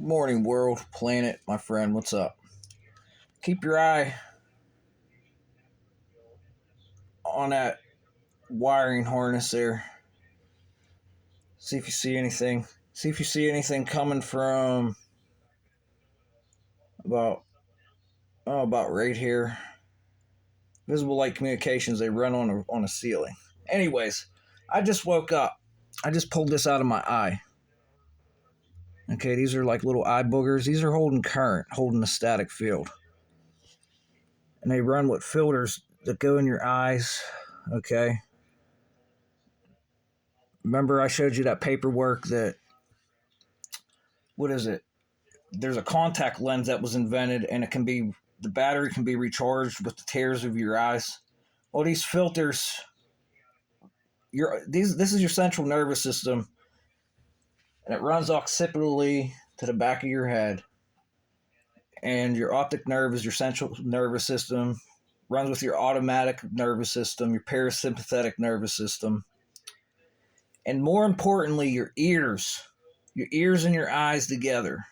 Morning, world, planet, my friend. What's up? Keep your eye on that wiring harness there. See if you see anything. See if you see anything coming from about about right here. Visible light communications. They run on a ceiling. Anyways, I just woke up. I just pulled this out of my eye. Okay, these are like little eye boogers. These are holding current, holding a static field, and they run with filters that go in your eyes. Okay. Remember I showed you that paperwork that, what is it? There's a contact lens that was invented and the battery can be recharged with the tears of your eyes. Well, these filters, this is your central nervous system, and it runs occipitally to the back of your head. And your optic nerve is your central nervous system, runs with your automatic nervous system, your parasympathetic nervous system, and more importantly, your ears and your eyes together.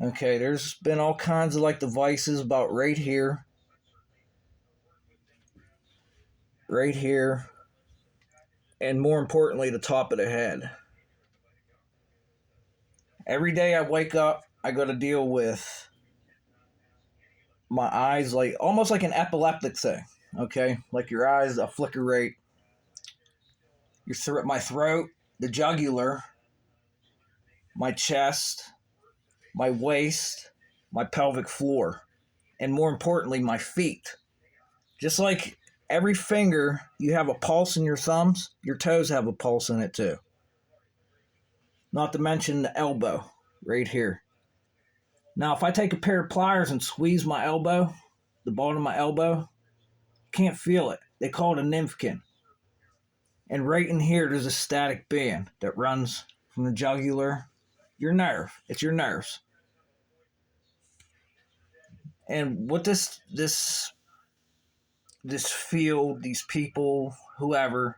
Okay, there's been all kinds of like devices about right here, and more importantly, the top of the head. Every day I wake up, I got to deal with my eyes, like almost like an epileptic thing. Okay, like your eyes, a flicker rate. My throat, the jugular, my chest, my waist, my pelvic floor, and more importantly, my feet. Just like every finger, you have a pulse in your thumbs, your toes have a pulse in it too. Not to mention the elbow, right here. Now, if I take a pair of pliers and squeeze my elbow, the bottom of my elbow, you can't feel it. They call it a nymphkin. And right in here, there's a static band that runs from the jugular, your nerve. It's your nerves. And what this field, these people, whoever,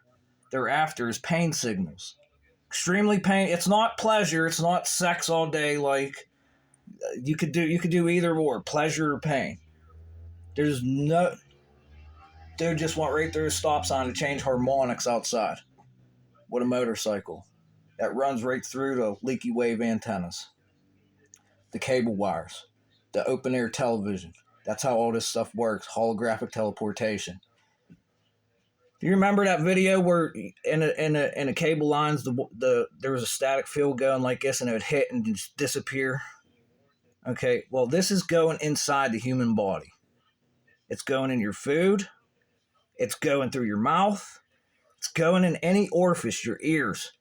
they're after is pain signals. Extremely pain. It's not pleasure. It's not sex all day. Like you could do either or, pleasure or pain. They just went right through a stop sign to change harmonics outside with a motorcycle that runs right through the leaky wave antennas, the cable wires, the open air television. That's how all this stuff works. Holographic teleportation. Do you remember that video where in a cable lines there was a static field going like this and it would hit and just disappear? Okay, well this is going inside the human body. It's going in your food. It's going through your mouth. It's going in any orifice, your ears.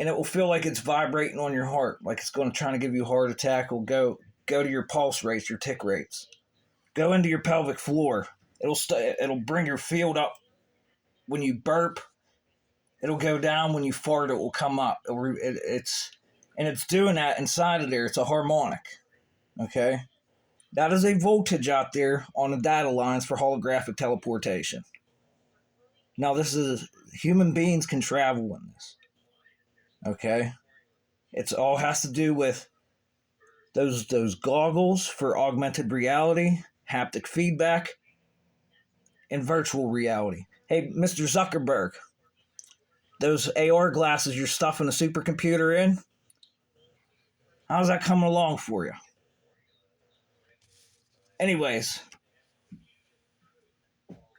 And it will feel like it's vibrating on your heart, like it's going to try to give you a heart attack. It'll go to your pulse rates, your tick rates. Go into your pelvic floor. It'll bring your field up when you burp. It'll go down when you fart. It will come up. It's doing that inside of there. It's a harmonic. Okay, that is a voltage out there on the data lines for holographic teleportation. Now human beings can travel in this. Okay, it's all has to do with those goggles for augmented reality, haptic feedback, and virtual reality. Hey, Mr. Zuckerberg, those AR glasses you're stuffing a supercomputer in, how's that coming along for you? Anyways,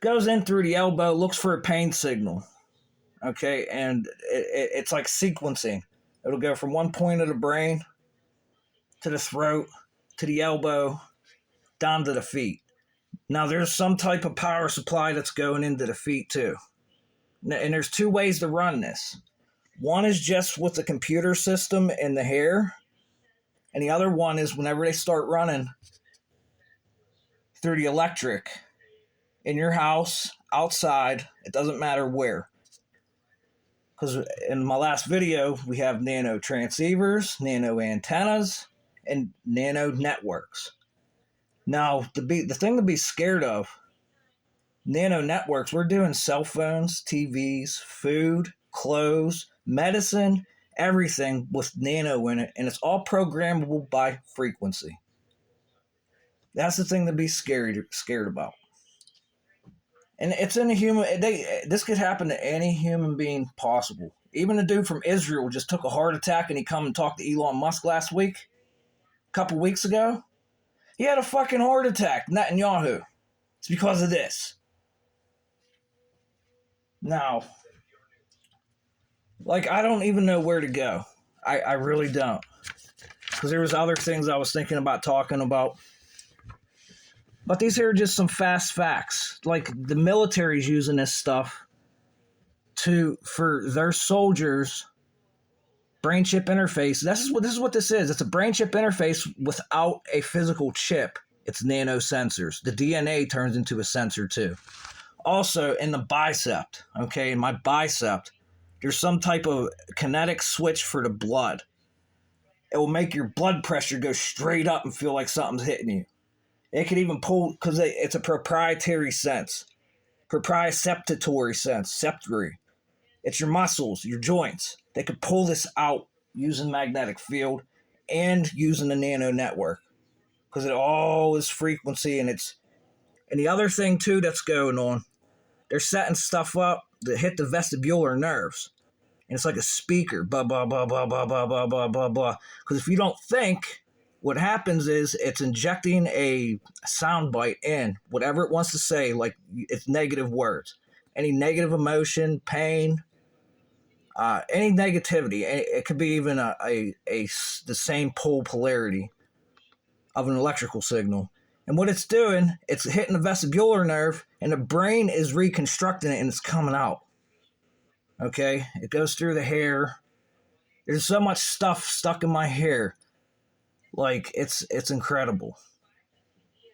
goes in through the elbow, looks for a pain signal. Okay, and it's like sequencing. It'll go from one point of the brain to the throat, to the elbow, down to the feet. Now, there's some type of power supply that's going into the feet, too. And there's two ways to run this. One is just with the computer system in the hair, and the other one is whenever they start running through the electric in your house, outside, it doesn't matter where. Because in my last video, we have nano transceivers, nano antennas, and nano networks. Now, the thing to be scared of, nano networks, we're doing cell phones, TVs, food, clothes, medicine, everything with nano in it, and it's all programmable by frequency. That's the thing to be scared about. And it's in a human. This could happen to any human being possible. Even the dude from Israel just took a heart attack, and he come and talked to Elon Musk last week, a couple weeks ago. He had a fucking heart attack, Netanyahu. It's because of this. Now, like, I don't even know where to go. I really don't. Because there was other things I was thinking about talking about. But these are just some fast facts. Like, the military's using this stuff for their soldiers' brain chip interface. This is what this is. It's a brain chip interface without a physical chip. It's nano sensors. The DNA turns into a sensor too. Also, in the bicep, okay, in my bicep, there's some type of kinetic switch for the blood. It will make your blood pressure go straight up and feel like something's hitting you. It can even pull, because it's a proprietary sense. Proprioceptory sense. Septory. It's your muscles, your joints. They could pull this out using magnetic field and using the nano network. Because it all is frequency, and the other thing too that's going on, they're setting stuff up to hit the vestibular nerves. And it's like a speaker, blah, blah, blah, blah, blah, blah, blah, blah, blah, blah. Because if you don't think, what happens is it's injecting a sound bite in, whatever it wants to say, like it's negative words. Any negative emotion, pain, any negativity. It could be even the same polarity of an electrical signal. And what it's doing, it's hitting the vestibular nerve, and the brain is reconstructing it, and it's coming out. Okay? It goes through the hair. There's so much stuff stuck in my hair. Like, it's incredible.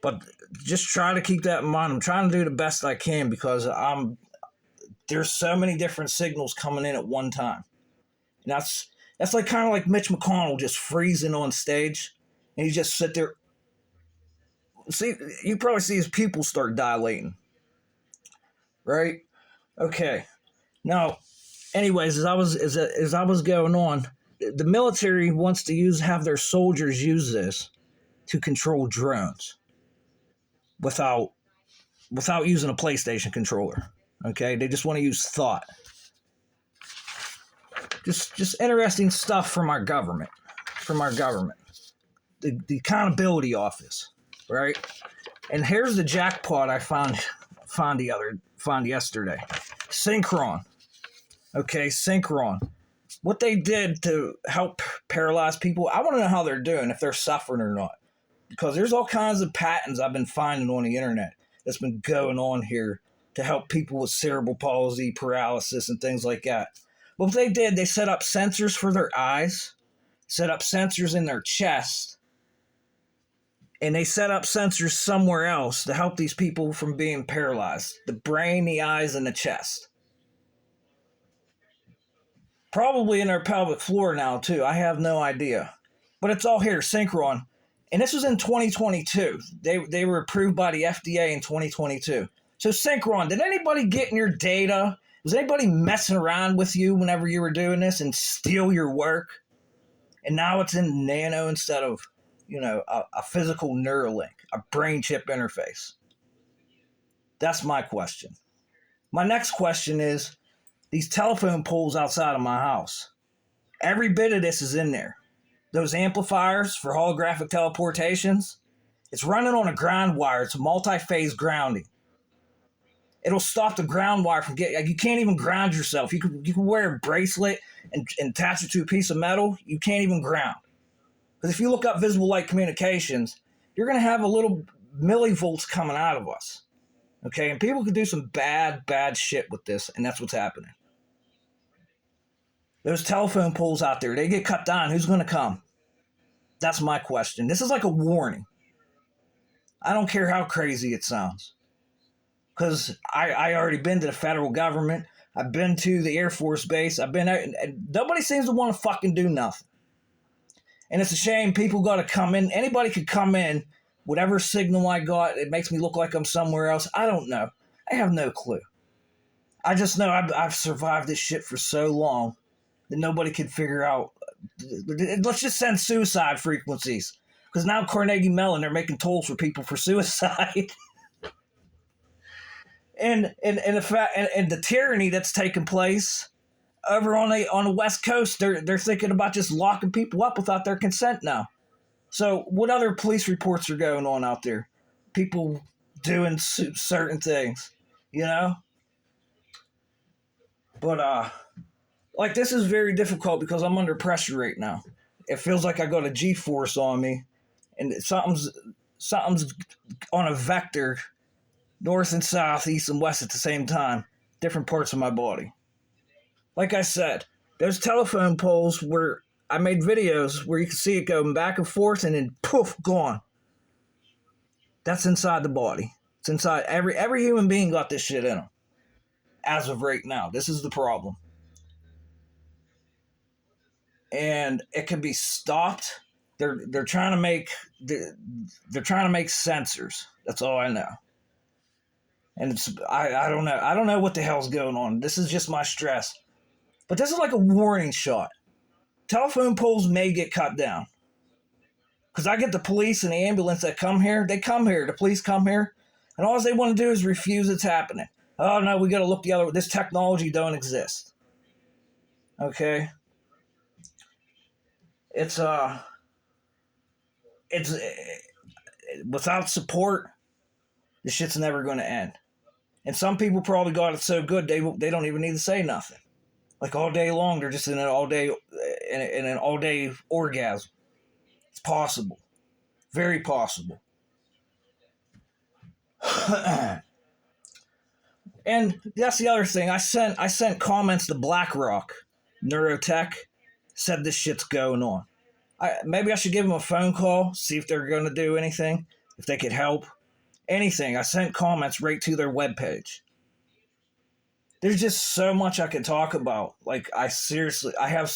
But just try to keep that in mind. I'm trying to do the best I can because there's so many different signals coming in at one time. And that's like kind of like Mitch McConnell just freezing on stage, and he just sit there. See, you probably see his pupils start dilating, right? Okay. Now, anyways, as I was going on, the military wants to have their soldiers use this to control drones without using a PlayStation controller. Okay, they just want to use thought. Just interesting stuff from our government. The accountability office, right? And here's the jackpot I found yesterday. Synchron. Okay, Synchron. What they did to help paralyze people, I want to know how they're doing, if they're suffering or not. Because there's all kinds of patents I've been finding on the internet that's been going on here to help people with cerebral palsy, paralysis, and things like that. What they did, they set up sensors for their eyes, set up sensors in their chest, and they set up sensors somewhere else to help these people from being paralyzed. The brain, the eyes, and the chest. Probably in their pelvic floor now, too. I have no idea. But it's all here, Synchron. And this was in 2022. They were approved by the FDA in 2022. So Synchron, did anybody get in your data? Was anybody messing around with you whenever you were doing this and steal your work? And now it's in nano instead of, a physical Neuralink, a brain chip interface. That's my question. My next question is, these telephone poles outside of my house. Every bit of this is in there. Those amplifiers for holographic teleportations, it's running on a ground wire. It's a multi-phase grounding. It'll stop the ground wire from getting, you can't even ground yourself. You can wear a bracelet and attach it to a piece of metal. You can't even ground. Because if you look up visible light communications, you're going to have a little millivolts coming out of us. Okay, and people can do some bad shit with this, and that's what's happening. Those telephone poles out there, they get cut down. Who's going to come? That's my question. This is like a warning. I don't care how crazy it sounds. Because I already been to the federal government. I've been to the Air Force Base. I've been out, and nobody seems to want to fucking do nothing. And it's a shame people got to come in. Anybody could come in. Whatever signal I got, it makes me look like I'm somewhere else. I don't know. I have no clue. I just know I've survived this shit for so long that nobody could figure out. Let's just send suicide frequencies, because now Carnegie Mellon, they're making tolls for people for suicide. And the fact and the tyranny that's taking place over on the West Coast, they're thinking about just locking people up without their consent now. So what other police reports are going on out there? People doing certain things, you know. But like, this is very difficult because I'm under pressure right now. It feels like I got a G-force on me, and something's on a vector, north and south, east and west at the same time, different parts of my body. Like I said, there's telephone poles where I made videos where you can see it going back and forth and then poof, gone. That's inside the body. It's inside every human being got this shit in them. As of right now, this is the problem. And it can be stopped. They're trying to make sensors. That's all I know. And I don't know. I don't know what the hell's going on. This is just my stress. But this is like a warning shot. Telephone poles may get cut down. Because I get the police and the ambulance that come here. They come here. The police come here. And all they want to do is refuse it's happening. Oh, no, we got to look the other way. This technology don't exist. Okay? It's without support, this shit's never going to end. And some people probably got it so good they don't even need to say nothing. Like all day long, they're just in an all day orgasm. It's possible, very possible. And that's the other thing. I sent comments to BlackRock, Neurotech, said this shit's going on. Maybe I should give them a phone call, see if they're going to do anything, if they could help. Anything. I sent comments right to their webpage. There's just so much I could talk about. Like, I have